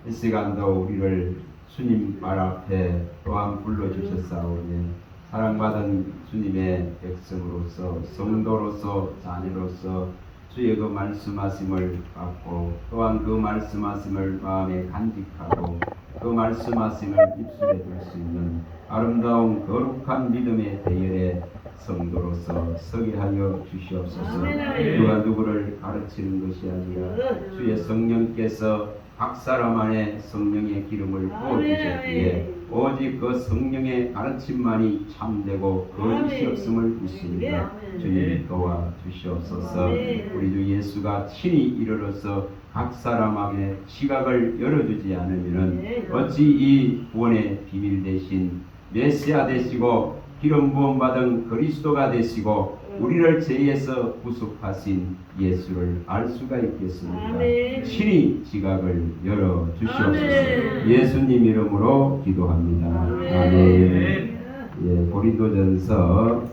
이 시간도 우리를 주님 말 앞에 또한 불러주셨사오니 사랑받은 주님의 백성으로서 성도로서 자녀로서 주의 그 말씀하심을 받고 또한 그 말씀하심을 마음에 간직하고 그 말씀하심을 입술에 둘 수 있는 아름다운 거룩한 믿음의 대열의 성도로서 서게 하여 주시옵소서. 누가 누구를 가르치는 것이 아니라 주의 성령께서 각 사람 안에 성령의 기름을 부어주셨기에 오직 그 성령의 가르침만이 참되고 거짓이 없음을 믿습니다. 주님 도와주시옵소서. 우리 주 예수가 친히 이르러서 각 사람에게 시각을 열어주지 않으면 어찌 이 구원의 비밀 대신 메시아 되시고 기름 부음 받은 그리스도가 되시고 우리를 죄에서 구속하신 예수를 알 수가 있겠습니까? 친히 지각을 열어 주시옵소서. 예수님 이름으로 기도합니다. 아멘. 예, 고린도전서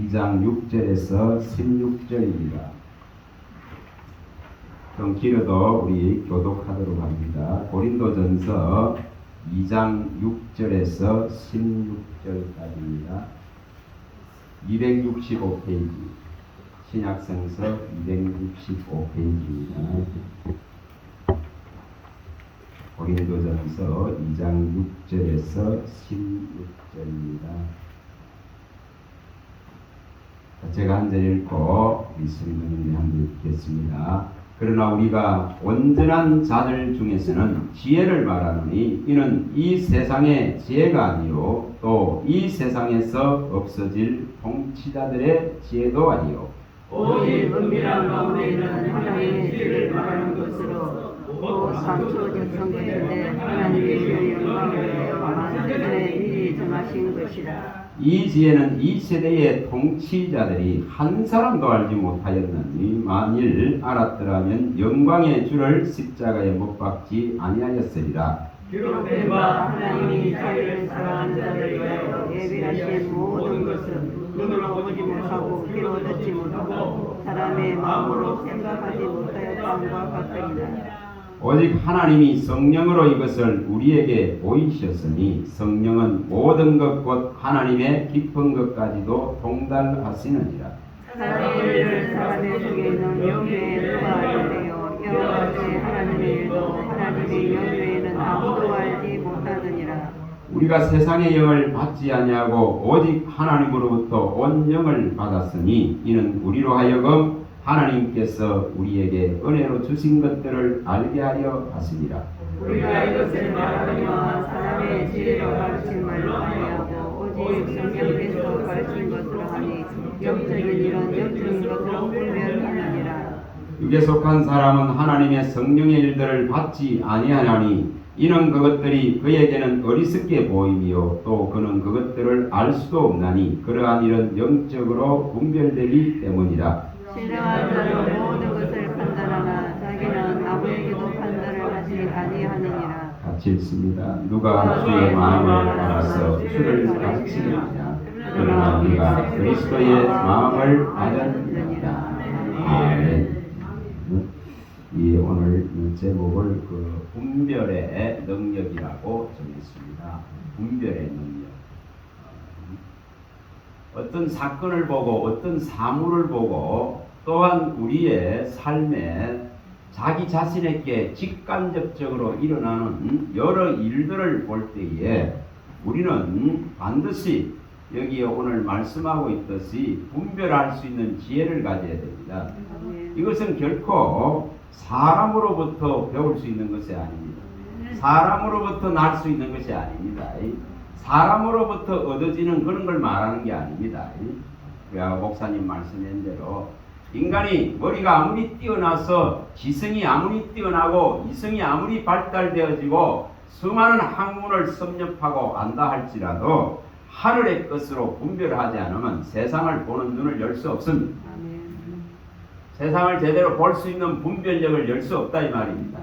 2장 6절에서 16절입니다. 좀 길어도 우리 교독하도록 합니다. 고린도전서 2장 6절에서 16절까지입니다. 265페이지 신약성서 265페이지입니다. 고린도전서 2장 6절에서 16절입니다. 제가 한 절 읽고 있으면 한 절 읽겠습니다. 그러나 우리가 온전한 자들 중에서는 지혜를 말하노니 이는 이 세상의 지혜가 아니요 또 이 세상에서 없어질 통치자들의 지혜도 아니요 오직 은밀한 마음에 있는 하나님의 지혜를 말하는 것으로 또 감추어진 성경인데 하나님의 영광을 내어 만전에 미리 정하신 것이라. 이 지혜는 이 세대의 통치자들이 한 사람도 알지 못하였느니 만일 알았더라면 영광의 주를 십자가에 못 박지 아니하였으리라. 기록된 바 하나님이 자기를 사랑하는 자를 위하여 예비하신 모든 것은 눈으로 보지 못하고 귀로 듣지 못하고 사람의 마음으로 생각하지 못하였다함과 같으리라. 오직 하나님이 성령으로 이것을 우리에게 보이셨으니 성령은 모든 것 곧 하나님의 깊은 것까지도 통달하시느니라. 사람의 일을 사람의 속에 있는 영외에 누가 알래요? 여호와의 하나님의 일도 하나님의 영외에는 아무도 알지 못하느니라. 우리가 세상의 영을 받지 아니하고 오직 하나님으로부터 온 영을 받았으니 이는 우리로 하여금 하나님께서 우리에게 은혜로 주신 것들을 알게 하려 하시니라. 우리가 이것을 말하며 사람의 지혜로 가르친 말로 아니하고 오직 성령께서 가르친 것으로 하니 영적인 일은 영적인 것으로 분별하느니라. 육에 속한 사람은 하나님의 성령의 일들을 받지 아니하나니 이는 그것들이 그에게는 어리석게 보이며 또 그는 그것들을 알 수도 없나니 그러한 일은 영적으로 분별되기 때문이라. 신령한 자는 모든 것을 판단하나 자기는 아무에게도 판단을 하지 아니하느니라. 같이 읽습니다. 누가 주의 마음을 알아서 주를 가르치느냐 그러나 우리가 그리스도의 마음을 알았느니라. 아멘. 이 오늘 제목을 그 분별의 능력이라고 정했습니다. 분별의 능력. 어떤 사건을 보고 어떤 사물을 보고 또한 우리의 삶에 자기 자신에게 직간접적으로 일어나는 여러 일들을 볼 때에 우리는 반드시 여기에 오늘 말씀하고 있듯이 분별할 수 있는 지혜를 가져야 됩니다. 이것은 결코 사람으로부터 배울 수 있는 것이 아닙니다. 사람으로부터 날 수 있는 것이 아닙니다. 사람으로부터 얻어지는 그런 걸 말하는 게 아닙니다. 목사님 말씀한 대로 인간이 머리가 아무리 뛰어나서 지성이 아무리 뛰어나고 이성이 아무리 발달되어지고 수많은 학문을 섭렵하고 안다 할지라도 하늘의 것으로 분별하지 않으면 세상을 보는 눈을 열 수 없습니다. 세상을 제대로 볼 수 있는 분별력을 열 수 없다 이 말입니다.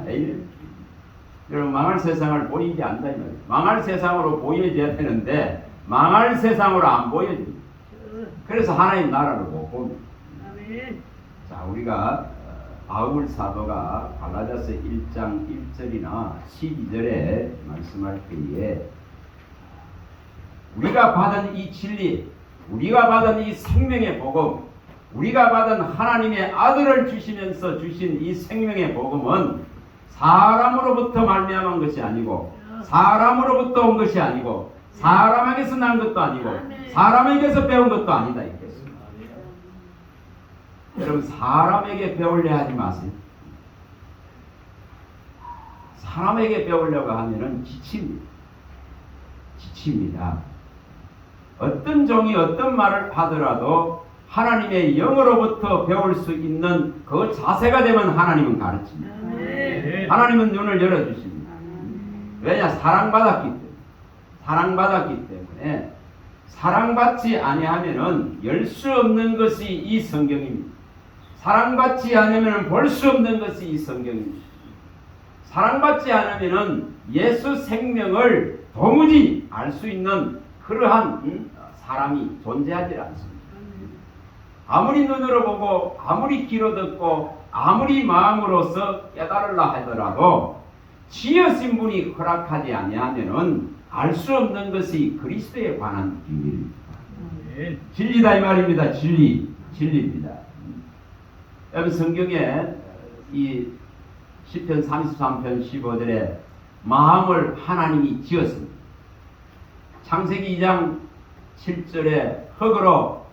여러분 망할 세상을 보이게 안다 이 말이에요. 망할 세상으로 보여져야 되는데 망할 세상으로 안 보여집니다. 그래서 하나님 나라를 못 봅니다. 자, 우리가 바울 사도가 갈라디아서 1장 1절이나 12절에 말씀할 때에 우리가 받은 이 진리, 우리가 받은 이 생명의 복음, 우리가 받은 하나님의 아들을 주시면서 주신 이 생명의 복음은 사람으로부터 말미암은 것이 아니고, 사람으로부터 온 것이 아니고, 사람에게서 난 것도 아니고, 사람에게서 배운 것도 아니다 이겠습니다. 여러분, 사람에게 배우려 하지 마세요. 사람에게 배우려고 하면은 지칩니다. 어떤 종이 어떤 말을 하더라도 하나님의 영으로부터 배울 수 있는 그 자세가 되면 하나님은 가르칩니다. 하나님은 눈을 열어주십니다. 왜냐? 사랑받았기 때문에 사랑받지 아니하면은 열 수 없는 것이 이 성경입니다. 사랑받지 않으면 볼 수 없는 것이 이 성경입니다. 사랑받지 않으면 예수 생명을 도무지 알 수 있는 그러한 사람이 존재하지 않습니다. 아무리 눈으로 보고 아무리 귀로 듣고 아무리 마음으로서 깨달으려 하더라도 지으신 분이 허락하지 아니하면 알 수 없는 것이 그리스도에 관한 비밀입니다. 진리다 이 말입니다. 진리입니다. 여러분, 성경에 이 시편 33편 15절에 마음을 하나님이 지었습니다. 창세기 2장 7절에 흙으로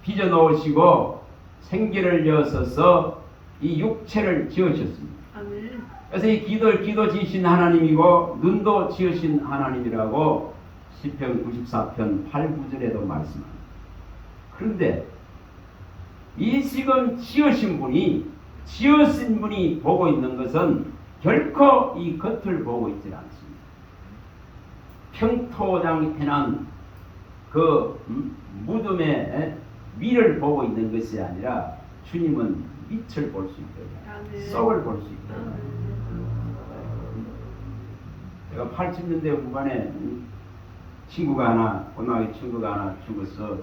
빚어 놓으시고 생기를 여서서 이 육체를 지으셨습니다. 그래서 이 기도 지으신 하나님이고 눈도 지으신 하나님이라고 시편 94편 8, 9절에도 말씀합니다. 그런데 이 지금 지으신 분이 보고 있는 것은 결코 이 겉을 보고 있지 않습니다. 평토장해난 그 무덤의 위를 보고 있는 것이 아니라 주님은 밑을 볼 수 있다. 썩을 볼 수 있다. 제가 80년대 후반에 고등학교 친구가 하나 죽어서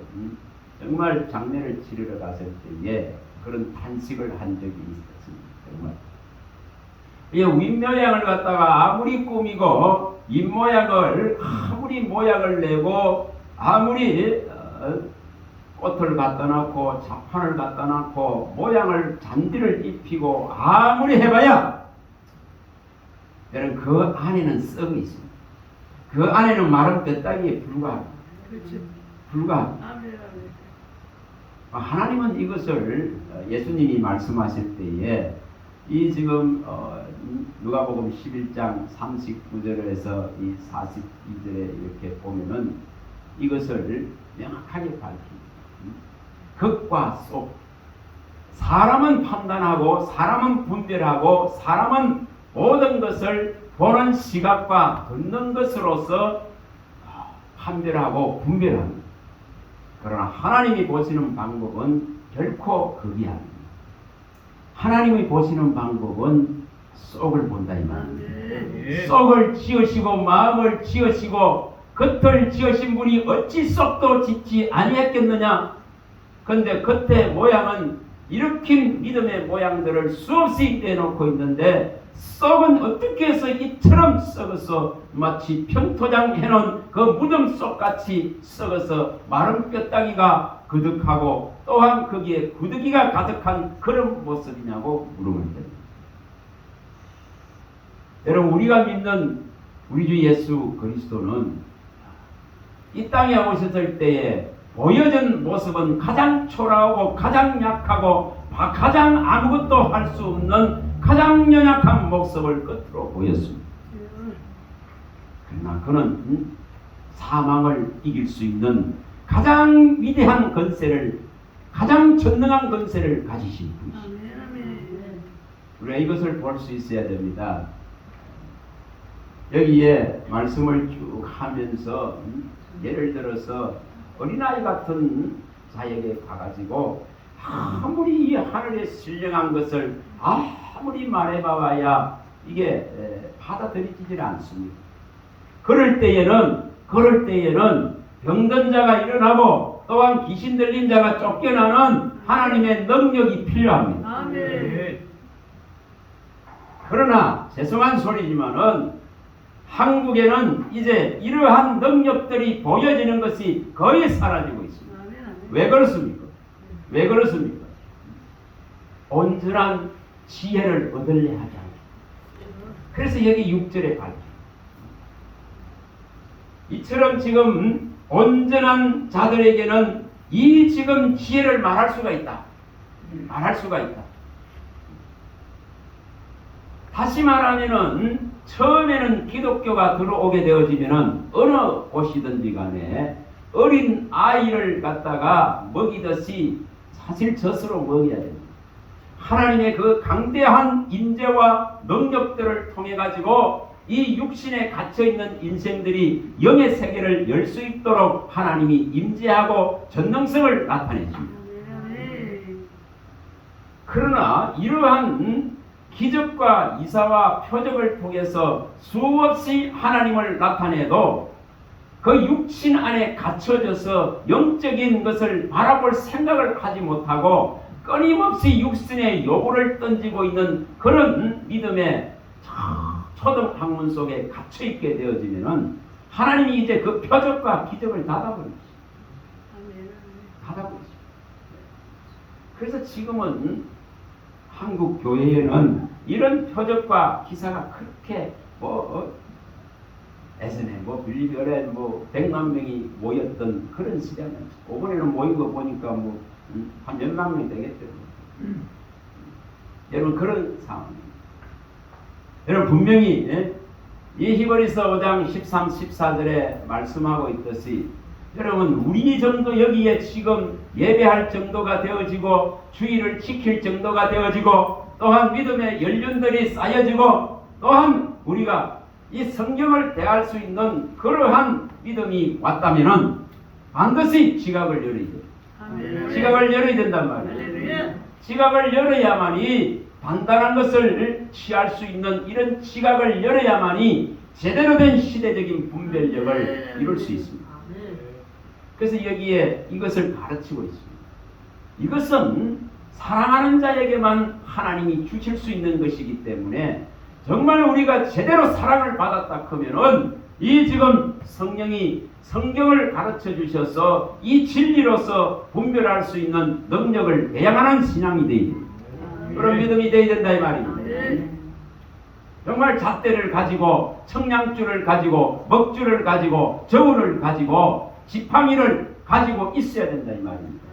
정말 장례를 치르러 갔을 때에 그런 탄식을 한 적이 있었습니다. 정말. 이 윗모양을 갖다가 아무리 꾸미고 입모양을 아무리 모양을 내고 아무리 꽃을 갖다 놓고 자판을 갖다 놓고 모양을 잔디를 입히고 아무리 해봐야 여러분 그 안에는 썩어 있습니다. 그 안에는 마른 뼈다귀에 불과합니다. 하나님은 이것을 예수님이 말씀하실 때에 이 지금 누가복음 11장 39절에서 이 42절에 이렇게 보면은 이것을 명확하게 밝힙니다. 극과 속. 사람은 판단하고 사람은 분별하고 사람은 모든 것을 보는 시각과 듣는 것으로서 판별하고 분별합니다. 그러나 하나님이 보시는 방법은 결코 그게 아닙니다. 하나님이 보시는 방법은 쏙을 본다 이 말입니다. 쏙을 지으시고 마음을 지으시고 겉을 지으신 분이 어찌 쏙도 짓지 아니했겠느냐. 그런데 겉의 모양은 일으킨 믿음의 모양들을 수없이 내놓고 있는데 썩은 어떻게 해서 이처럼 썩어서 마치 평토장 해놓은 그 무덤 쏙같이 썩어서 마른 뼈다귀가 그득하고 또한 거기에 구더기가 가득한 그런 모습이냐고 물으면 됩니다. 여러분, 우리가 믿는 우리 주 예수 그리스도는 이 땅에 오셨을 때에 보여준 모습은 가장 초라하고 가장 약하고 가장 아무것도 할 수 없는 가장 연약한 모습을 끝으로 보였습니다. 그러나 그는 사망을 이길 수 있는 가장 위대한 권세를, 가장 전능한 권세를 가지신 분이십니다. 우리가 이것을 볼 수 있어야 됩니다. 여기에 말씀을 쭉 하면서 예를 들어서 어린아이 같은 자에게 가가지고 아무리 이 하늘에 신령한 것을 아무리 말해봐야 이게 받아들이지를 않습니다. 그럴 때에는 병든 자가 일어나고 또한 귀신 들린 자가 쫓겨나는 하나님의 능력이 필요합니다. 그러나 죄송한 소리지만은 한국에는 이제 이러한 능력들이 보여지는 것이 거의 사라지고 있습니다. 왜 그렇습니까? 왜 그렇습니까? 온전한 지혜를 얻으려 하지 않습니다. 그래서 여기 6절에 밝혀 이처럼 지금 온전한 자들에게는 이 지금 지혜를 말할 수가 있다. 말할 수가 있다. 다시 말하면은 처음에는 기독교가 들어오게 되어지면은 어느 곳이든지 간에 어린 아이를 갖다가 먹이듯이 사실 젖으로 먹여야 됩니다. 하나님의 그 강대한 인재와 능력들을 통해 가지고 이 육신에 갇혀 있는 인생들이 영의 세계를 열 수 있도록 하나님이 임재하고 전능성을 나타내 줍니다. 그러나 이러한 기적과 이사와 표적을 통해서 수없이 하나님을 나타내도 그 육신 안에 갇혀져서 영적인 것을 바라볼 생각을 하지 못하고 끊임없이 육신의 요구를 던지고 있는 그런 믿음의 초등 학문 속에 갇혀 있게 되어지면은 하나님이 이제 그 표적과 기적을 닫아버리죠. 닫아버리죠. 그래서 지금은 한국 교회에는 이런 표적과 기사가 그렇게 예전에 빌리별에 100만 명이 모였던 그런 시대는 이번에는 모인 거 보니까 한 몇만 명이 되겠죠. 여러분 그런 상황입니다. 여러분 분명히 이 히브리서 5장 13, 14절에 말씀하고 있듯이 여러분 우리 정도 여기에 지금 예배할 정도가 되어지고 주의를 지킬 정도가 되어지고 또한 믿음의 연륜들이 쌓여지고 또한 우리가 이 성경을 대할 수 있는 그러한 믿음이 왔다면은 반드시 지각을 열어야 돼요. 지각을 열어야 된단 말이에요. 지각을 열어야만이 단단한 것을 취할 수 있는 이런 지각을 열어야만이 제대로 된 시대적인 분별력을 이룰 수 있습니다. 그래서 여기에 이것을 가르치고 있습니다. 이것은 사랑하는 자에게만 하나님이 주실 수 있는 것이기 때문에 정말 우리가 제대로 사랑을 받았다 하면은 이 지금 성령이 성경을 가르쳐 주셔서 이 진리로서 분별할 수 있는 능력을 배양하는 신앙이 되어야 됩니다. 그런 믿음이 되어야 된다 이 말입니다. 정말 잣대를 가지고 청량줄을 가지고 먹줄을 가지고 저울을 가지고 지팡이를 가지고 있어야 된다 이 말입니다.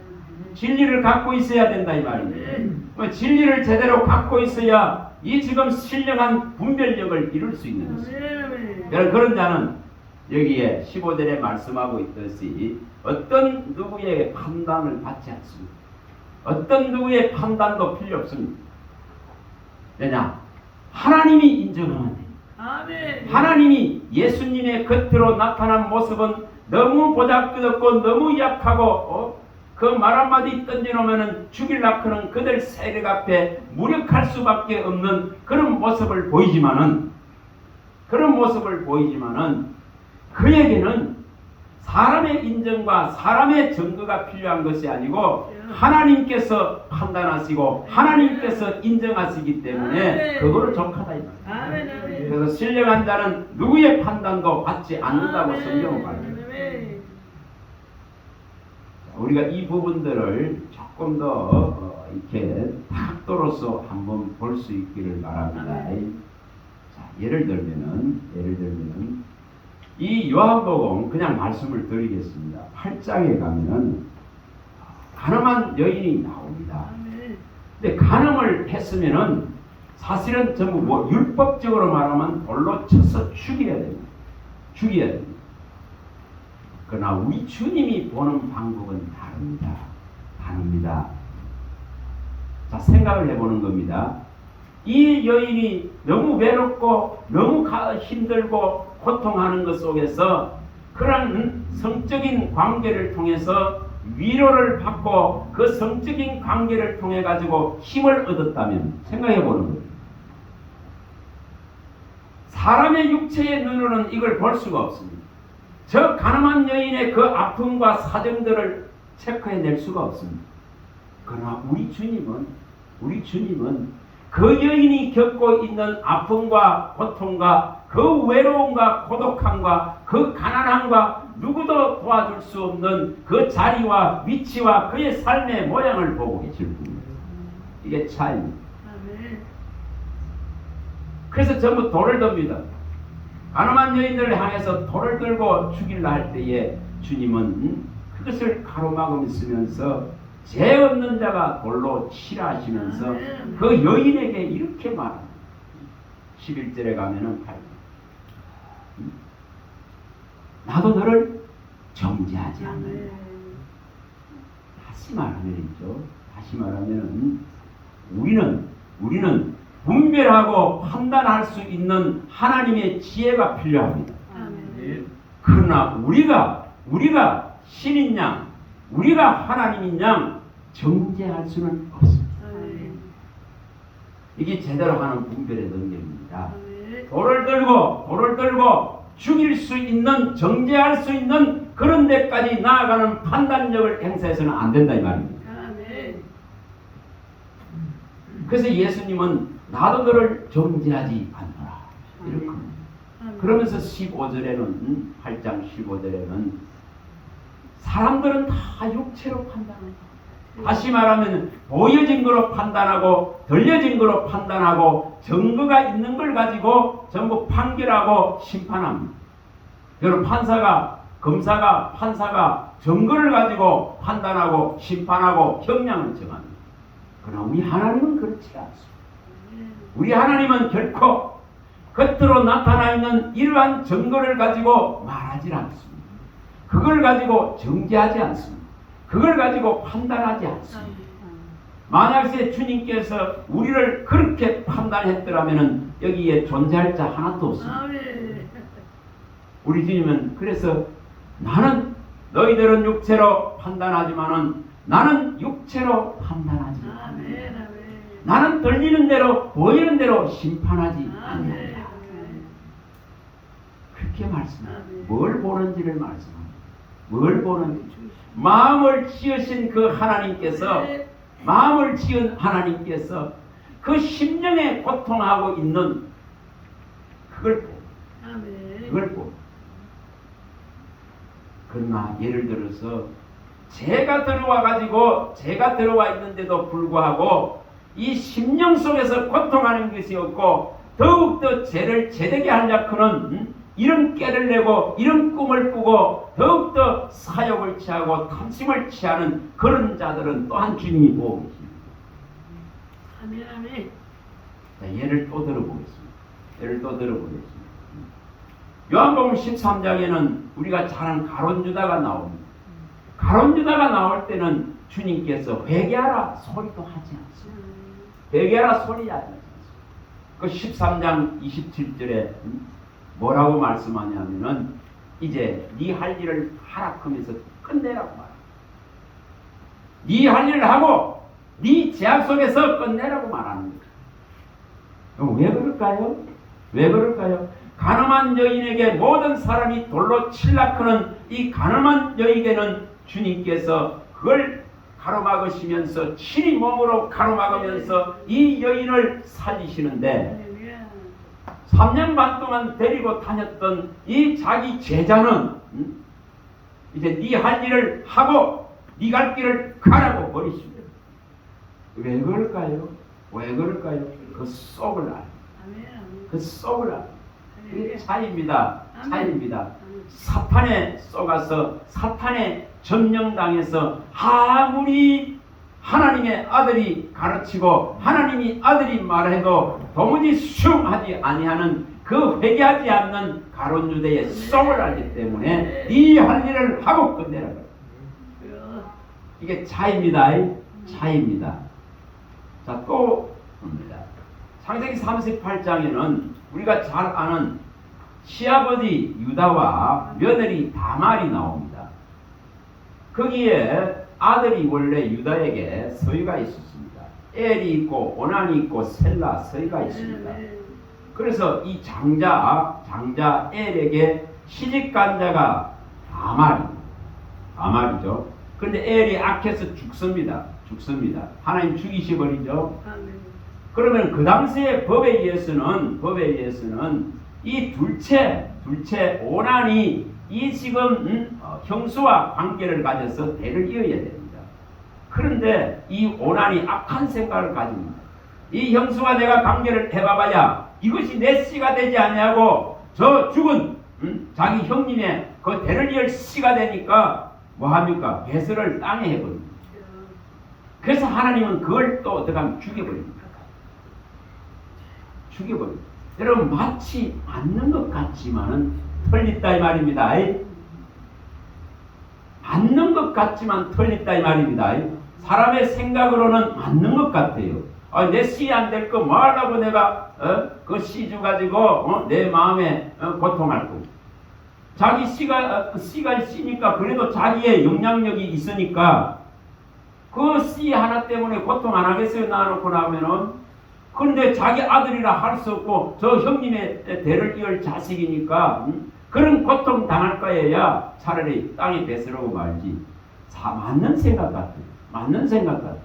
진리를 갖고 있어야 된다 이 말입니다. 진리를 제대로 갖고 있어야 이 지금 신령한 분별력을 이룰 수 있는 것입니다. 그런 자는 여기에 15절에 말씀하고 있듯이 어떤 누구의 판단을 받지 않습니다. 어떤 누구의 판단도 필요 없습니다. 왜냐? 하나님이 인정하면 됩니다. 하나님이 예수님의 겉으로 나타난 모습은 너무 보잘것없고 너무 약하고 그 말 한마디 던져놓으면 죽일라 크는 그들 세력 앞에 무력할 수밖에 없는 그런 모습을 보이지만은 그에게는 사람의 인정과 사람의 증거가 필요한 것이 아니고 하나님께서 판단하시고 하나님께서 인정하시기 때문에 그거를 족하다 이 말이에요. 그래서 신령한 자는 누구의 판단도 받지 않는다고 성경은 말합니다. 우리가 이 부분들을 조금 더 이렇게 각도로서 한번 볼 수 있기를 바랍니다. 자, 예를 들면은 이 요한복음 그냥 말씀을 드리겠습니다. 8장에 가면은 간음한 여인이 나옵니다. 근데 간음을 했으면은 사실은 전부 율법적으로 말하면 돌로 쳐서 죽여야 됩니다. 그러나 우리 주님이 보는 방법은 다릅니다. 자, 생각을 해보는 겁니다. 이 여인이 너무 외롭고 너무 힘들고 고통하는 것 속에서 그런 성적인 관계를 통해서 위로를 받고 그 성적인 관계를 통해 가지고 힘을 얻었다면 생각해 보는 거예요. 사람의 육체의 눈으로는 이걸 볼 수가 없습니다. 저 가늠한 여인의 그 아픔과 사정들을 체크해낼 수가 없습니다. 그러나 우리 주님은 그 여인이 겪고 있는 아픔과 고통과 그 외로움과 고독함과 그 가난함과 누구도 도와줄 수 없는 그 자리와 위치와 그의 삶의 모양을 보고 계실 분입니다. 이게 차이입니다. 그래서 전부 돌을 듭니다. 가늠한 여인들을 향해서 돌을 들고 죽이려 할 때에 주님은 그것을 가로막으면서 죄 없는 자가 돌로 치라 하시면서 그 여인에게 이렇게 말합니다. 11절에 가면은 나도 너를 정죄하지 않는다. 다시 말하면이죠. 다시 말하면은 우리는 분별하고 판단할 수 있는 하나님의 지혜가 필요합니다. 그러나 우리가 신인 양, 우리가 하나님인 양 정죄할 수는 없습니다. 이게 제대로 하는 분별의 능력입니다. 돌을 들고 죽일 수 있는, 정죄할 수 있는 그런 데까지 나아가는 판단력을 행사해서는 안 된다 이 말입니다. 그래서 예수님은 나도 너를 정죄하지 않노라 이렇게 합니다. 그러면서 15절에는 8장 15절에는 사람들은 다 육체로 판단한다. 다시 말하면 보여진 거로 판단하고 들려진 거로 판단하고 증거가 있는 걸 가지고 전부 판결하고 심판합니다. 여러분 검사가 판사가 증거를 가지고 판단하고 심판하고 형량을 정합니다. 그러나 우리 하나님은 그렇지 않습니다. 우리 하나님은 결코 겉으로 나타나 있는 이러한 증거를 가지고 말하지 않습니다. 그걸 가지고 정죄하지 않습니다. 그걸 가지고 판단하지 않습니다. 만약에 주님께서 우리를 그렇게 판단했더라면 여기에 존재할 자 하나도 없습니다. 우리 주님은 그래서 나는 너희들은 육체로 판단하지만은 나는 육체로 판단하지 않는다. 나는 들리는 대로 보이는 대로 심판하지 않는다. 그렇게 말씀합니다. 뭘 보는지를 말씀합니다. 뭘 보는지. 마음을 지으신 그 하나님께서, 마음을 지은 하나님께서 그 심령에 고통하고 있는 그걸 보고. 그러나 예를 들어서 죄가 들어와 있는데도 불구하고 이 심령 속에서 고통하는 것이 없고 더욱더 죄를 제되게 하려고는 이런 깨를 내고 이런 꿈을 꾸고 더욱더 사욕을 취하고 탐심을 취하는 그런 자들은 또한 주님이 보고 계십니다. 아멘. 자, 예를 또 들어보겠습니다. 요한복음 13장에는 우리가 잘 아는 가룟 유다가 나옵니다. 가룟 유다가 나올 때는 주님께서 회개하라 소리도 하지 않습니다. 회개하라 소리 하지 않습니다. 그 13장 27절에 뭐라고 말씀하냐면은 이제 네 할 일을 하라 하면서 끝내라고 말합니다. 네 할 일을 하고 네 제약 속에서 끝내라고 말하는 거죠. 왜 그럴까요? 가늠한 여인에게 모든 사람이 돌로 칠라크는 이 가늠한 여인에게는 주님께서 그걸 가로막으시면서 친히 몸으로 가로막으면서 이 여인을 살리시는데 3년 반 동안 데리고 다녔던 이 자기 제자는 이제 네 할 일을 하고 네 갈 길을 가라고 버리십니다. 왜 그럴까요? 그 속을 알아요. 그게 차이입니다. 사탄에 속아서 사탄에 점령당해서 아무리 하나님의 아들이 가르치고 하나님이 아들이 말해도 도무지 수용하지 아니하는 그 회개하지 않는 가룟 유다의 속을 알기 때문에 네 할 일을 하고 끝내라. 이게 차이입니다. 자, 또 봅니다. 창세기 38장에는 우리가 잘 아는 시아버지 유다와 며느리 다말이 나옵니다. 거기에 아들이 원래 유다에게 서유가 있었습니다. 엘이 있고 오난이 있고 셀라 서유가 있습니다. 그래서 이 장자 엘에게 시집간 자가 다말이죠. 그런데 엘이 악해서 죽습니다. 하나님 죽이셔버리죠. 그러면 그 당시의 법에 의해서는 이 둘째 오난이 이 지금 형수와 관계를 가져서 대를 이어야 됩니다. 그런데 이 오난이 악한 생각을 가집니다. 이 형수와 내가 관계를 해봐봐야 이것이 내 씨가 되지 아니하고 저 죽은 자기 형님의 그 대를 이을 씨가 되니까 뭐합니까? 배설을 땅에 해버립니다. 그래서 하나님은 그걸 또 어떻게 하면 죽여버립니다. 여러분 마치 맞는 것 같지만은 틀렸다 이 말입니다. 맞는 것 같지만 틀렸다 이 말입니다. 사람의 생각으로는 맞는 것 같아요. 내 씨 안 될 거 뭐하려고 내가 그 씨주 가지고 내 마음에 고통할 거. 자기 씨가 씨니까 그래도 자기의 영향력이 있으니까 그 씨 하나 때문에 고통 안 하겠어요? 낳아놓고 나면은. 그런데 자기 아들이라 할 수 없고 저 형님의 대를 이을 자식이니까 그런 고통 당할 거야 차라리 땅에 배설하고 말지. 맞는 생각 같아요.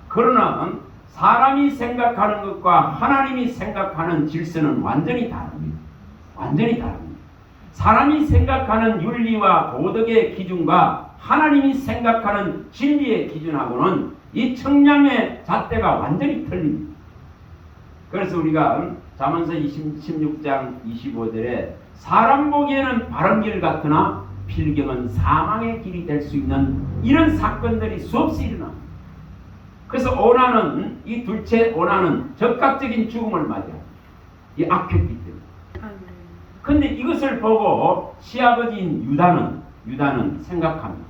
그러나 사람이 생각하는 것과 하나님이 생각하는 질서는 완전히 다릅니다. 사람이 생각하는 윤리와 도덕의 기준과 하나님이 생각하는 진리의 기준하고는 이 청량의 잣대가 완전히 틀립니다. 그래서 우리가 잠언서 16장 25절에 사람 보기에는 바른 길 같으나 필경은 사망의 길이 될 수 있는 이런 사건들이 수없이 일어납니다. 그래서 오난은 이 둘째 오난은 적극적인 죽음을 맞이합니다. 이 악했기 때문에. 그런데 이것을 보고 시아버지인 유다는 생각합니다.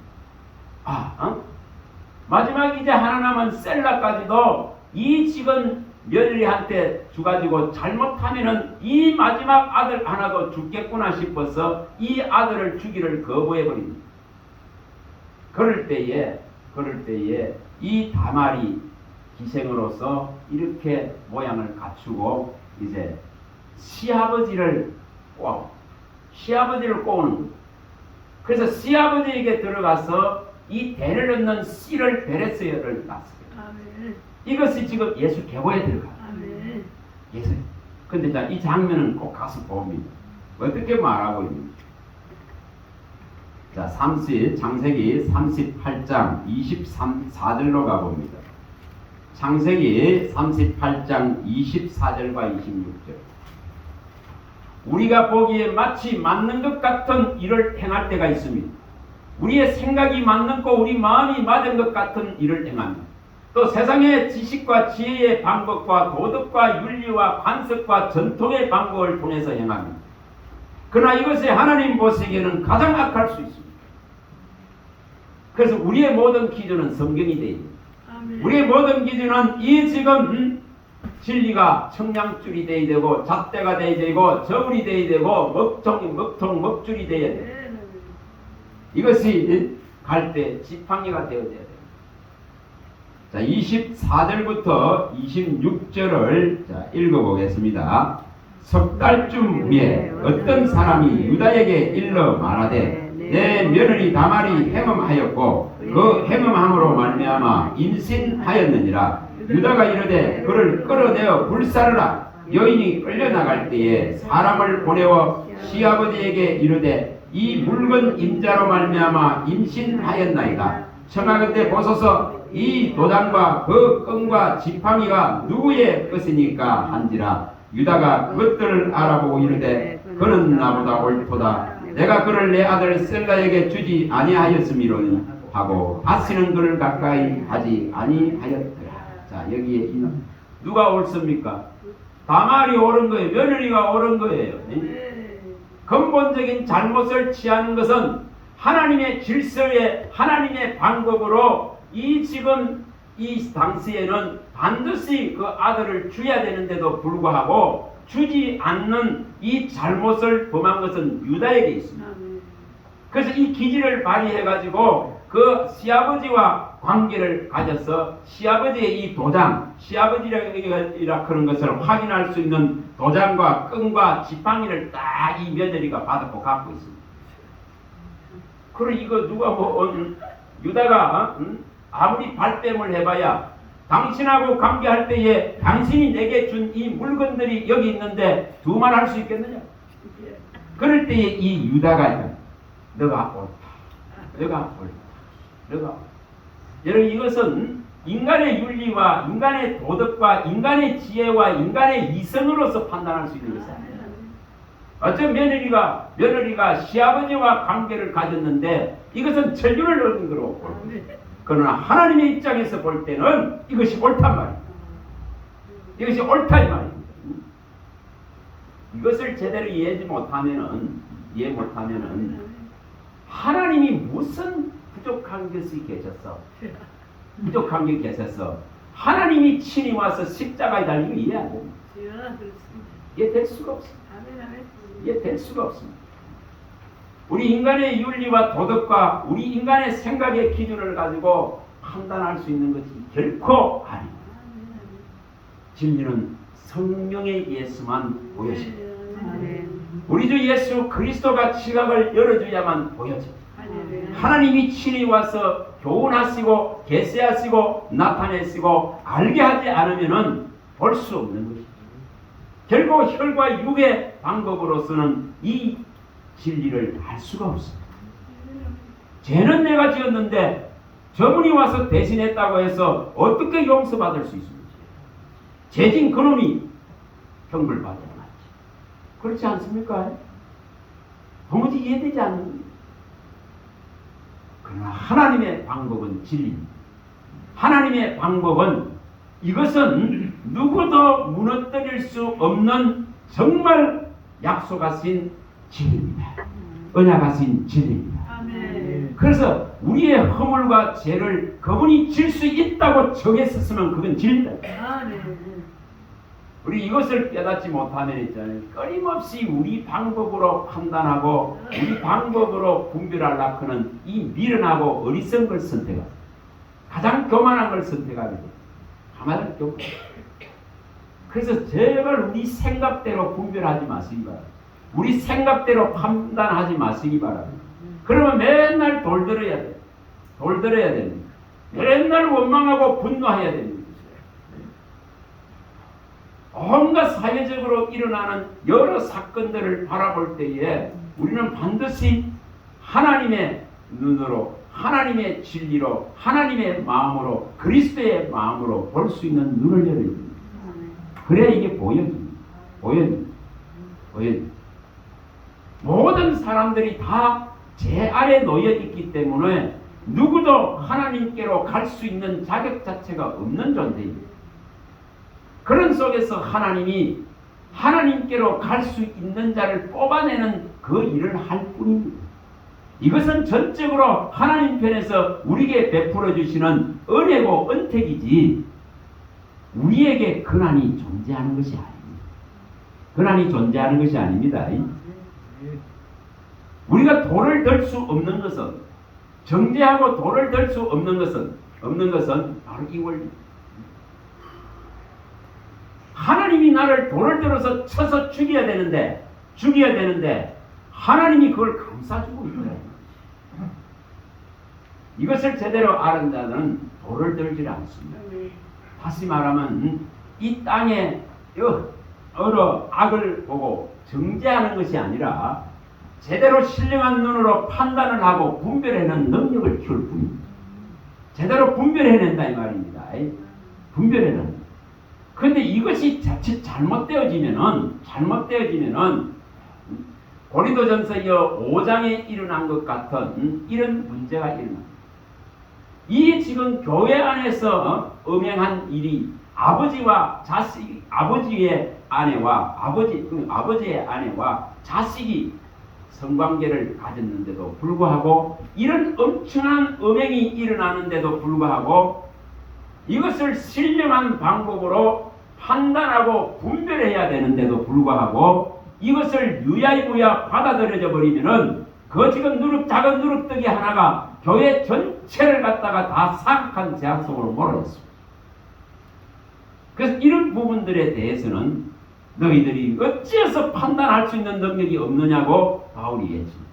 마지막 이제 하나 남은 셀라까지도 이 지금 며느리한테 주가지고 잘못하면은 이 마지막 아들 하나도 죽겠구나 싶어서 이 아들을 주기를 거부해버립니다. 그럴 때에 이 다말이 기생으로서 이렇게 모양을 갖추고 이제 시아버지를 꼬는 거예요. 그래서 시아버지에게 들어가서 이 대를 얻는 씨를 베레스를 낳았어요. 이것이 지금 예수 계보에 들어가요. 예수. 근데 자, 이 장면은 꼭 가서 봅니다. 어떻게 말하고 있는지. 자, 창세기 38장 24절로 가봅니다. 창세기 38장 24절과 26절. 우리가 보기에 마치 맞는 것 같은 일을 행할 때가 있습니다. 우리의 생각이 맞는 거, 우리 마음이 맞은 것 같은 일을 행합니다. 또 세상의 지식과 지혜의 방법과 도덕과 윤리와 관습과 전통의 방법을 통해서 행합니다. 그러나 이것이 하나님 보시기에는 가장 악할 수 있습니다. 그래서 우리의 모든 기준은 성경이 되어 있습니다. 우리의 모든 기준은 이 지금 진리가 청량줄이 되어야 되고 잣대가 되어야 되고 저울이 되어야 되고 먹줄이 되어야 돼요. 이것이 갈 때 지팡이가 되어야 돼요. 자, 24절부터 26절을 읽어보겠습니다. 석 달쯤 후에 어떤 사람이 유다에게 일러 말하되 내 며느리 다말이 행음하였고 그 행음함으로 말미암아 임신하였느니라. 유다가 이르되 그를 끌어내어 불사르라. 여인이 끌려나갈 때에 사람을 보내어 시아버지에게 이르되 이 묽은 임자로 말미암아 임신하였나이다. 청하건대 보소서 이 도장과 그 끈과 지팡이가 누구의 것이니까 한지라. 유다가 그것들을 알아보고 이르되 그는 나보다 옳도다. 내가 그를 내 아들 셀라에게 주지 아니하였음이로니 하고 다시는 그를 가까이 하지 아니하였더라. 자, 여기에 누가 옳습니까? 다말이 옳은 거예요. 며느리가 옳은 거예요. 근본적인 잘못을 취하는 것은 하나님의 질서에 하나님의 방법으로 이 지금 이 당시에는 반드시 그 아들을 줘야 되는데도 불구하고 주지 않는 이 잘못을 범한 것은 유다에게 있습니다. 그래서 이 기질을 발휘해가지고 그 시아버지와 관계를 가져서 시아버지의 이 도장, 시아버지라 그런 것을 확인할 수 있는 도장과 끈과 지팡이를 딱 이 며느리가 받았고 갖고 있습니다. 그리고 이거 누가 유다가 아무리 발뺌을 해봐야 당신하고 관계할 때에 당신이 내게 준 이 물건들이 여기 있는데 두말할 수 있겠느냐? 그럴 때에 이 유다가 너가 옳다. 너가 옳다. 너가 옳다. 여러분 이것은 인간의 윤리와 인간의 도덕과 인간의 지혜와 인간의 이성으로서 판단할 수 있는 것이야. 어떤 며느리가 시아버지와 관계를 가졌는데 이것은 천륜을 얻은 거로 그러나 하나님의 입장에서 볼 때는 이것이 옳단 말이야. 이것이 옳다 이 말입니다. 이것을 제대로 이해 못하면은 하나님이 무슨 부족한 것이 계셨어? 부족한 게 계셨어. 하나님이 친히 와서 십자가에 달리면 이해 안 됩니다. 이해될 수가 없습니다. 이해될 수가 없습니다. 우리 인간의 윤리와 도덕과 우리 인간의 생각의 기준을 가지고 판단할 수 있는 것이 결코 아닙니다. 진리는 성령의 예수만 보여집니다. 우리 주 예수 그리스도가 지각을 열어줘야만 보여집니다. 하나님이 친히 와서 교훈하시고 계시하시고 나타내시고 알게 하지 않으면 볼 수 없는 것입니다. 결국 혈과 육의 방법으로서는 이 진리를 알 수가 없습니다. 죄는 내가 지었는데 저분이 와서 대신했다고 해서 어떻게 용서받을 수 있습니까? 죄진 그놈이 형벌받아야 맞지. 그렇지 않습니까? 도무지 이해되지 않습니다. 그러나 하나님의 방법은 진리입니다. 하나님의 방법은 이것은 누구도 무너뜨릴 수 없는 정말 약속하신 진리입니다. 언약하신 진리입니다. 그래서 우리의 허물과 죄를 그분이 질 수 있다고 정했었으면 그건 진리다. 우리 이것을 깨닫지 못하면 있잖아요. 끊임없이 우리 방법으로 판단하고 우리 방법으로 분별하려고 하는 이 미련하고 어리석은 걸 선택하고 가장 교만한 걸 선택하게 됩니다. 가만히 교만. 그래서 제발 우리 생각대로 분별하지 마시기 바랍니다. 우리 생각대로 판단하지 마시기 바랍니다. 그러면 맨날 돌들어야 돼요. 돌들어야 됩니다. 맨날 원망하고 분노해야 됩니다. 온갖 사회적으로 일어나는 여러 사건들을 바라볼 때에 우리는 반드시 하나님의 눈으로, 하나님의 진리로, 하나님의 마음으로, 그리스도의 마음으로 볼 수 있는 눈을 열어야 됩니다. 그래야 이게 보여집니다. 보여집니다. 모든 사람들이 다 제 아래 놓여 있기 때문에 누구도 하나님께로 갈 수 있는 자격 자체가 없는 존재입니다. 그런 속에서 하나님이 하나님께로 갈 수 있는 자를 뽑아내는 그 일을 할 뿐입니다. 이것은 전적으로 하나님 편에서 우리에게 베풀어 주시는 은혜고 은택이지 우리에게 근한이 존재하는 것이 아닙니다. 근한이 존재하는 것이 아닙니다. 우리가 돌을 들 수 없는 것은, 정죄하고 돌을 들 수 없는 것은 바로 이 원리. 하나님이 나를 돌을 들어서 쳐서 죽여야 되는데 하나님이 그걸 감싸주고 있어요. 이것을 제대로 아는 자는 돌을 들지 않습니다. 다시 말하면 이 땅에 여러 악을 보고 정죄하는 것이 아니라 제대로 신령한 눈으로 판단을 하고 분별해내는 능력을 키울 뿐입니다. 제대로 분별해낸다 이 말입니다. 분별해낸다. 그런데 이것이 자칫 잘못되어지면은 고린도전서 5장에 일어난 것 같은 이런 문제가 일어납니다. 이 지금 교회 안에서 음행한 일이 아버지의 아내와 자식이 성관계를 가졌는데도 불구하고 이런 엄청난 음행이 일어나는데도 불구하고 이것을 신령한 방법으로 판단하고 분별해야 되는데도 불구하고 이것을 유야무야 받아들여져 버리면은 그 지금 작은 누룩뜨기 하나가 교회 전체를 갖다가 다 사악한 죄악 속으로 몰아넣습니다. 그래서 이런 부분들에 대해서는 너희들이 어찌해서 판단할 수 있는 능력이 없느냐고 바울이 얘기했습니다.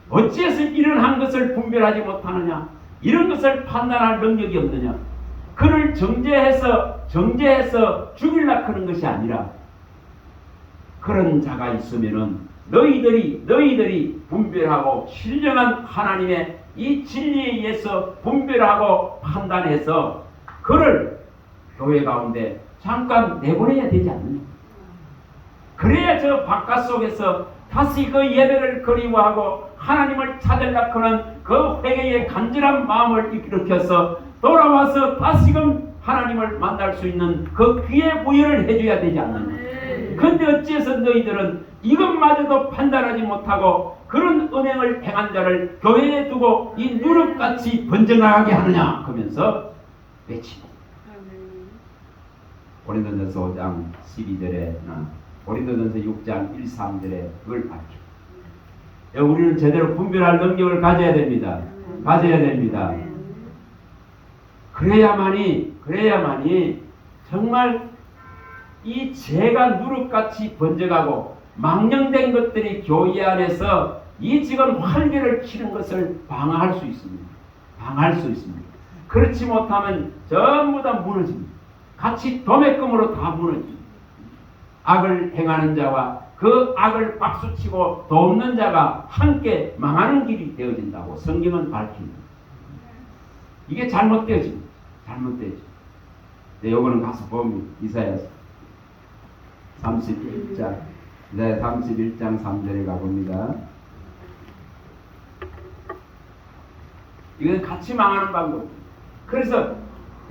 어찌해서 이런 한 것을 분별하지 못하느냐? 이런 것을 판단할 능력이 없느냐? 그를 정죄해서 죽이려고 하는 것이 아니라, 그런 자가 있으면은 너희들이 분별하고 신령한 하나님의 이 진리에 의해서 분별하고 판단해서 그를 교회 가운데 잠깐 내보내야 되지 않느냐. 그래야 저 바깥속에서 다시 그 예배를 그리워하고 하나님을 찾으려고 하는 그 회개의 간절한 마음을 일으켜서 돌아와서 다시금 하나님을 만날 수 있는 그 귀의 부여를 해줘야 되지 않느냐. 근데 어찌해서 너희들은 이것마저도 판단하지 못하고 그런 은행을 행한 자를 교회에 두고 이 누룩같이 번져나가게 하느냐 하면서 외치고, 고린도전서 5장 12절에나 고린도전서 6장 1, 3절에 그걸 밝혀. 우리는 제대로 분별할 능력을 가져야 됩니다. 가져야 됩니다. 그래야만이 정말 이 죄가 누룩같이 번져가고 망령된 것들이 교회 안에서 이 지금 활개를 치는 것을 방어할 수 있습니다. 그렇지 못하면 전부 다 무너집니다. 같이 도매금으로 다 무너집니다. 악을 행하는 자와 그 악을 박수치고 돕는 자가 함께 망하는 길이 되어진다고 성경은 밝힙니다. 이게 잘못되어집니다. 네, 요거는 가서 보면 이사야서 31장 3절에 가봅니다. 이건 같이 망하는 방법. 그래서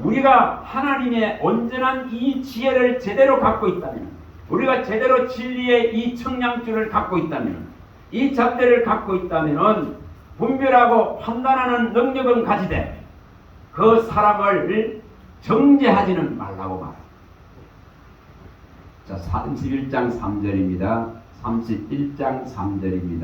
우리가 하나님의 온전한 이 지혜를 제대로 갖고 있다면, 우리가 제대로 진리의 이 청량줄을 갖고 있다면, 이 잣대를 갖고 있다면 분별하고 판단하는 능력은 가지되 그 사람을 정죄하지는 말라고 말합니다. 자, 31장 3절입니다. 31장 3절입니다.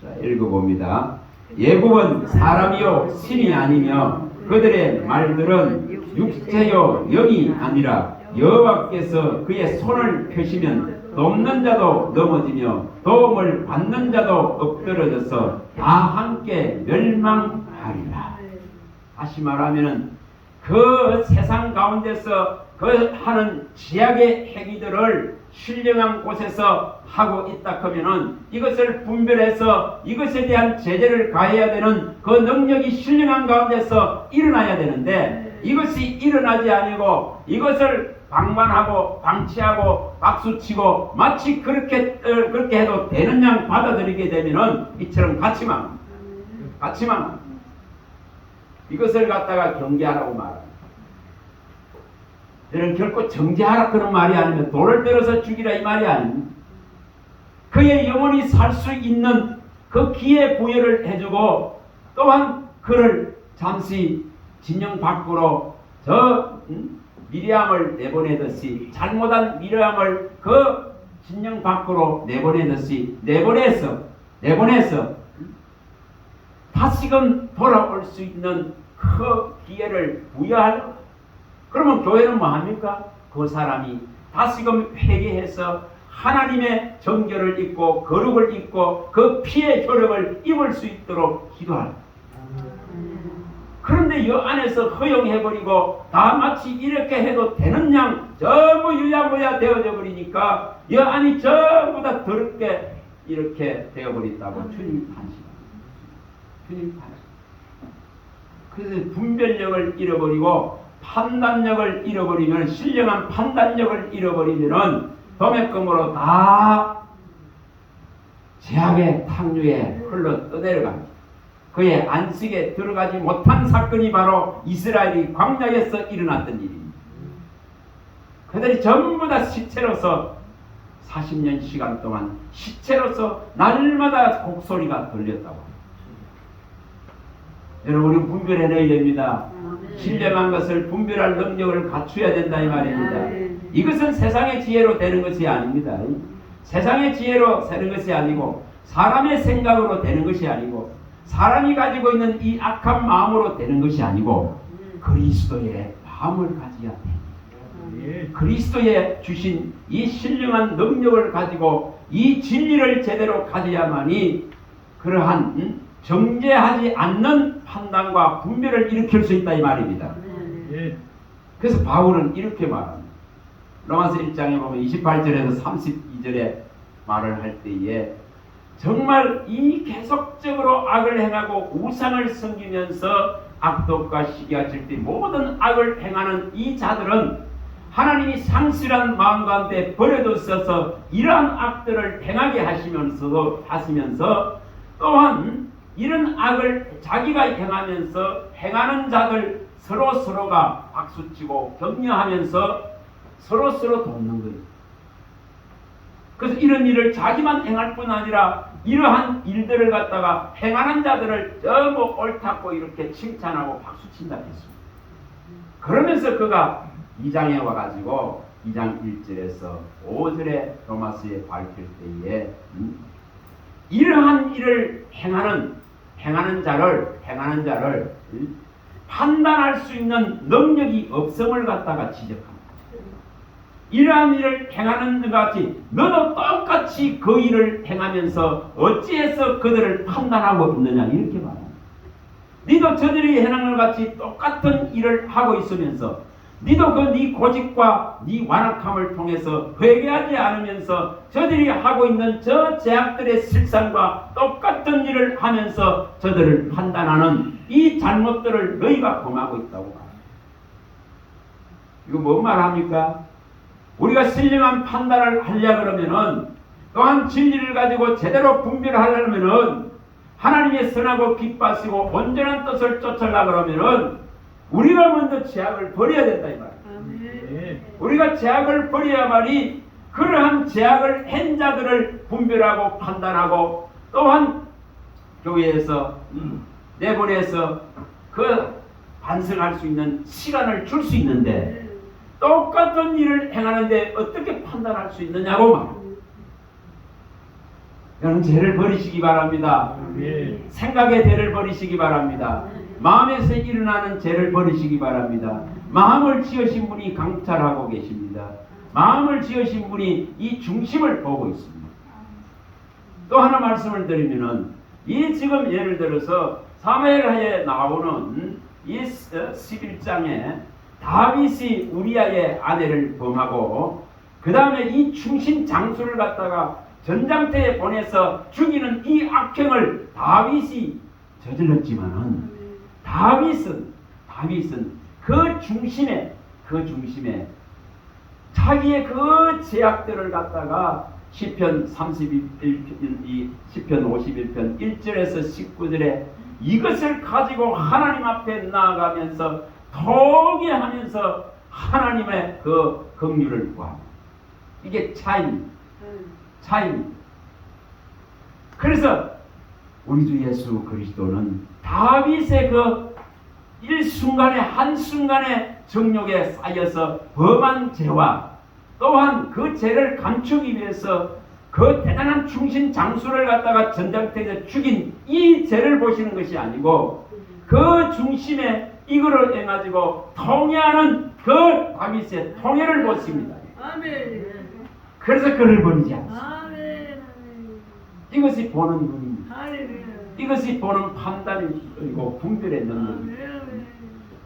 자, 읽어봅니다. 예굽은 사람이요 신이 아니며 그들의 말들은 육체요 영이 아니라 여호와께서 그의 손을 펴시면 돕는 자도 넘어지며 도움을 받는 자도 엎드러져서 다 함께 멸망하리라. 다시 말하면은 그 세상 가운데서 그 하는 지약의 행위들을 신령한 곳에서 하고 있다 하면은 이것을 분별해서 이것에 대한 제재를 가해야 되는 그 능력이 신령한 가운데서 일어나야 되는데, 이것이 일어나지 아니고 이것을 방관하고 방치하고 박수치고 마치 그렇게 해도 되는 양 받아들이게 되면은 이처럼 같이만 이것을 갖다가 경계하라고 말합니다. 저는 결코 정죄하라 그런 말이 아니면 돌을 들어서 죽이라 이 말이 아닙니다. 그의 영혼이 살 수 있는 그 기회 부여를 해주고, 또한 그를 잠시 진영 밖으로 미리암을 내보내듯이, 잘못한 미리암을 그 진영 밖으로 내보내듯이 내보내서 다시금 돌아올 수 있는 그 기회를 부여하려고. 그러면 교회는 뭐합니까? 그 사람이 다시금 회개해서 하나님의 정결을 입고 거룩을 입고 그 피의 효력을 입을 수 있도록 기도하라. 그런데 이 안에서 허용해버리고 다 마치 이렇게 해도 되는 양 전부 유야무야 되어져 버리니까 이 안이 전부 다 더럽게 이렇게 되어버린다고 주님이 판시합니다. 그래서 분별력을 잃어버리고 판단력을 잃어버리면, 신령한 판단력을 잃어버리면은 도매금으로 다 죄악의 탕류에 흘러 떠내려갑니다. 그의 안식에 들어가지 못한 사건이 바로 이스라엘이 광야에서 일어났던 일입니다. 그들이 전부 다 시체로서 40년 시간 동안 시체로서 날마다 곡소리가 들렸다고 합니다. 여러분, 우리 분별해내야 됩니다. 신령한 것을 분별할 능력을 갖춰야 된다 이 말입니다. 이것은 세상의 지혜로 되는 것이 아닙니다. 세상의 지혜로 되는 것이 아니고, 사람의 생각으로 되는 것이 아니고, 사람이 가지고 있는 이 악한 마음으로 되는 것이 아니고, 그리스도의 마음을 가져야 됩니다. 그리스도의 주신 이 신령한 능력을 가지고 이 진리를 제대로 가져야만이 그러한 정죄하지 않는 판단과 분별을 일으킬 수 있다 이 말입니다. 그래서 바울은 이렇게 말합니다. 로마서 1장에 보면 28절에서 32절에 말을 할 때에 정말 이 계속적으로 악을 행하고 우상을 섬기면서 악독과 시기가 질때 모든 악을 행하는 이 자들은 하나님이 상실한 마음 가운데 버려뒀어서 이러한 악들을 행하게 하시면서 또한 이런 악을 자기가 행하면서 행하는 자들 서로가 박수치고 격려하면서 서로 돕는 거예요. 그래서 이런 일을 자기만 행할 뿐 아니라 이러한 일들을 갖다가 행하는 자들을 너무 옳다고 이렇게 칭찬하고 박수친다 했습니다. 그러면서 그가 2장에 와가지고 2장 1절에서 5절에 로마서에 밝힐 때에 이러한 일을 행하는 자를 판단할 수 있는 능력이 없음을 갖다가 지적합니다. 이러한 일을 행하는 것 같이 너도 똑같이 그 일을 행하면서 어찌해서 그들을 판단하고 있느냐 이렇게 말합니다. 너도 저들이 행하는 것 같이 똑같은 일을 하고 있으면서 너도 그 네 고집과 네 완악함을 통해서 회개하지 않으면서 저들이 하고 있는 저 죄악들의 실상과 똑같은 일을 하면서 저들을 판단하는 이 잘못들을 너희가 범하고 있다고 말합니다. 이거 뭔 말합니까? 우리가 신령한 판단을 하려 그러면은 또한 진리를 가지고 제대로 분별하려면은 하나님의 선하고 기뻐하시고 온전한 뜻을 쫓으려 그러면은 우리가 먼저 죄악을 버려야 된다 이 말이에요. 우리가 죄악을 버려야만이 그러한 죄악을 한 자들을 분별하고 판단하고 또한 교회에서 내보내서 그 반성할 수 있는 시간을 줄 수 있는데 똑같은 일을 행하는데 어떻게 판단할 수 있느냐고 말합니다. 여러분 죄를 버리시기 바랍니다. 생각의 죄를 버리시기 바랍니다. 마음에서 일어나는 죄를 버리시기 바랍니다. 마음을 지으신 분이 강탈하고 계십니다. 마음을 지으신 분이 이 중심을 보고 있습니다. 또 하나 말씀을 드리면은 이 지금 예를 들어서 사무엘하에 나오는 이 11장에 다윗이 우리아의 아내를 범하고 그 다음에 이 충신 장수를 갖다가 전장터에 보내서 죽이는 이 악행을 다윗이 저질렀지만은 다윗은 그 중심에 자기의 그 죄악들을 갖다가 시편 51편 1절에서 19절에 이것을 가지고 하나님 앞에 나아가면서 통회하면서 하나님의 그 긍휼을 구합니다. 이게 차이입니다. 그래서 우리 주 예수 그리스도는 다윗의 그 일순간에 한순간에 정욕에 쌓여서 범한 죄와 또한 그 죄를 감추기 위해서 그 대단한 충신 장수를 갖다가 전장터에서 죽인 이 죄를 보시는 것이 아니고 그 중심에 이거를 해가지고 통회하는 그 다윗의 통회를 보십니다. 아멘. 그래서 그를 버리지 않습니다. 아멘. 이것이 보는 눈입니다. 할렐루야. 이것이 보는 판단이고 분별의 능력입니다. 아멘.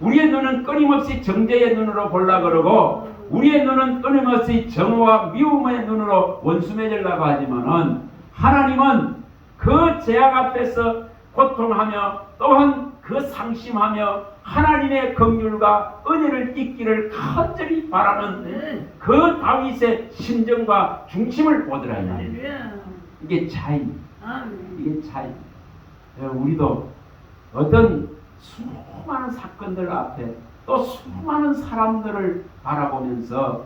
우리의 눈은 끊임없이 정죄의 눈으로 보려 그러고 우리의 눈은 끊임없이 정오와 미움의 눈으로 원수 맺으려고 하지만은 하나님은 그 죄악 앞에서 고통하며 또한 그 상심하며 하나님의 긍휼과 은혜를 잊기를 간절히 바라는 그 다윗의 심정과 중심을 보더라 이 말입니다. 이게 차이입니다. 이게 차이입니다. 우리도 어떤 수많은 사건들 앞에 또 수많은 사람들을 바라보면서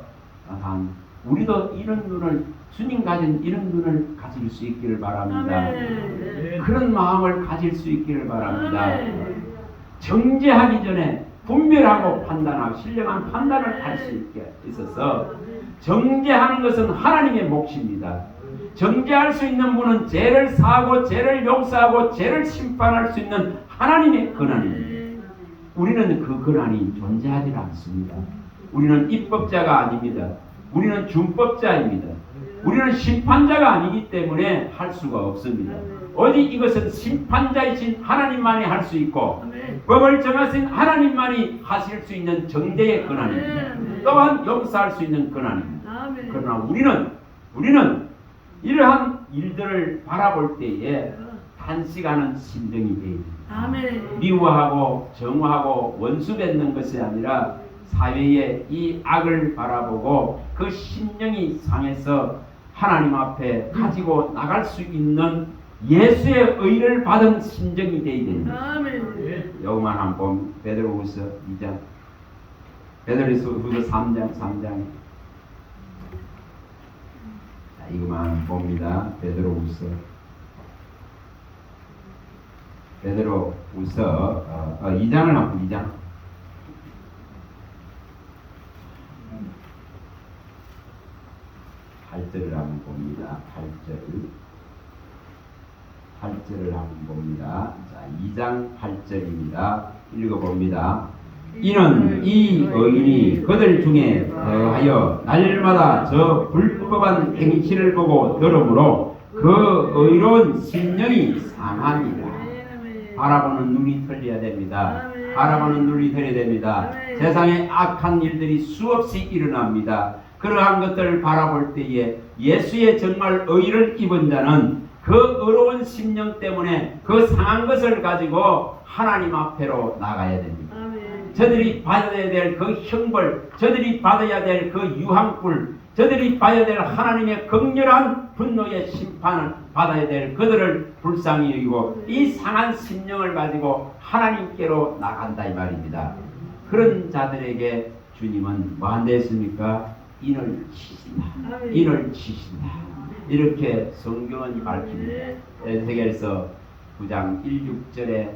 우리도 이런 눈을 주님 가진 이런 눈을 가질 수 있기를 바랍니다. 그런 마음을 가질 수 있기를 바랍니다. 정죄하기 전에 분별하고 판단하고 신령한 판단을 할 수 있게 있어서 정죄하는 것은 하나님의 몫입니다. 정죄할 수 있는 분은 죄를 사하고 죄를 용서하고 죄를 심판할 수 있는 하나님의 권한입니다. 우리는 그 권한이 존재하지 않습니다. 우리는 입법자가 아닙니다. 우리는 준법자입니다. 우리는 심판자가 아니기 때문에 할 수가 없습니다. 오직 이것은 심판자이신 하나님만이 할 수 있고 법을 정하신 하나님만이 하실 수 있는 정죄의 권한입니다. 또한 용서할 수 있는 권한입니다. 그러나 우리는 이러한 일들을 바라볼 때에 탄식하는 심정이 되어집니다. 미워하고 정오하고 원수 맺는 것이 아니라 사회의 이 악을 바라보고 그 심령이 상해서 하나님 앞에 가지고 나갈 수 있는 예수의 의를 받은 심정이 되어야 됩니다. 여기만 한번 보면 베드로후서 2장, 베드로후서 3장. 자, 이거만 봅니다. 베드로후서 2장을 한번 2장. (8절을) 한번 봅니다. 8절을 한번 봅니다. 자, 2장 8절입니다. 읽어봅니다. 이는 이 의인이 그들 중에 더하여 날마다 저 불법한 행실을 보고 들으므로 그 의로운 심령이 상하니라. 바라보는 눈이 틀려야 됩니다. 바라보는 눈이 틀려야 됩니다. 세상에 악한 일들이 수없이 일어납니다. 그러한 것들을 바라볼 때에 예수의 정말 의를 입은 자는 그 의로운 심령 때문에 그 상한 것을 가지고 하나님 앞에로 나가야 됩니다. 저들이 받아야 될 그 형벌, 저들이 받아야 될 그 유황불, 저들이 받아야 될 하나님의 극렬한 분노의 심판을 받아야 될 그들을 불쌍히 여기고 이 상한 심령을 가지고 하나님께로 나간다 이 말입니다. 그런 자들에게 주님은 뭐 한다 했습니까? 인을 치신다. 인을 치신다. 이렇게 성경은 밝힙니다. 에스겔서 9장 1-6절에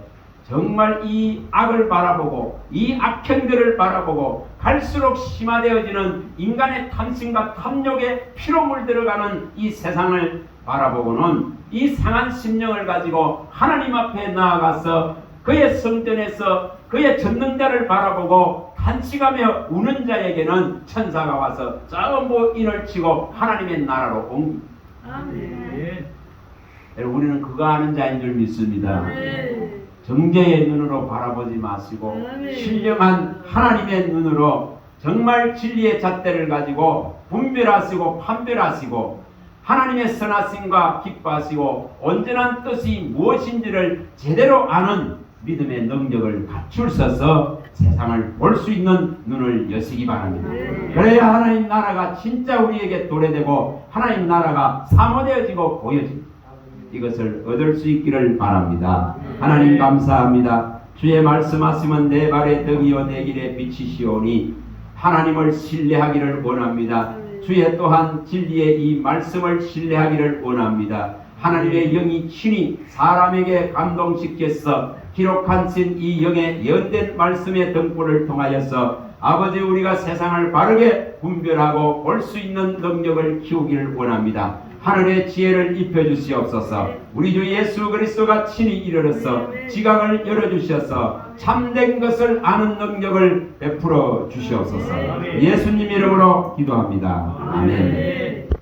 정말 이 악을 바라보고 이 악행들을 바라보고 갈수록 심화되어지는 인간의 탐심과 탐욕에 피로 물들어가는 이 세상을 바라보고는 이 상한 심령을 가지고 하나님 앞에 나아가서 그의 성전에서 그의 전능자를 바라보고 탄식하며 우는 자에게는 천사가 와서 전부 인을 치고 하나님의 나라로 옮깁니다. 우리는 그거 아는 자인 줄 믿습니다. 정죄의 눈으로 바라보지 마시고 신령한 하나님의 눈으로 정말 진리의 잣대를 가지고 분별하시고 판별하시고 하나님의 선하심과 기뻐하시고 온전한 뜻이 무엇인지를 제대로 아는 믿음의 능력을 갖추셔서 세상을 볼 수 있는 눈을 여시기 바랍니다. 그래야 하나님 나라가 진짜 우리에게 도래되고 하나님 나라가 사모되어지고 보여집니다. 이것을 얻을 수 있기를 바랍니다. 하나님 감사합니다. 주의 말씀하시면 내 발의 등이요 내 길에 빛이시오니 하나님을 신뢰하기를 원합니다. 주의 또한 진리의 이 말씀을 신뢰하기를 원합니다. 하나님의 영이 친히 사람에게 감동시켜서 기록하신 이 영의 연된 말씀의 등불을 통하여서 아버지 우리가 세상을 바르게 분별하고 볼 수 있는 능력을 키우기를 원합니다. 하늘의 지혜를 입혀주시옵소서. 우리 주 예수 그리스도가 친히 이르러서 지각을 열어주셔서 참된 것을 아는 능력을 베풀어 주시옵소서. 예수님 이름으로 기도합니다. 아멘.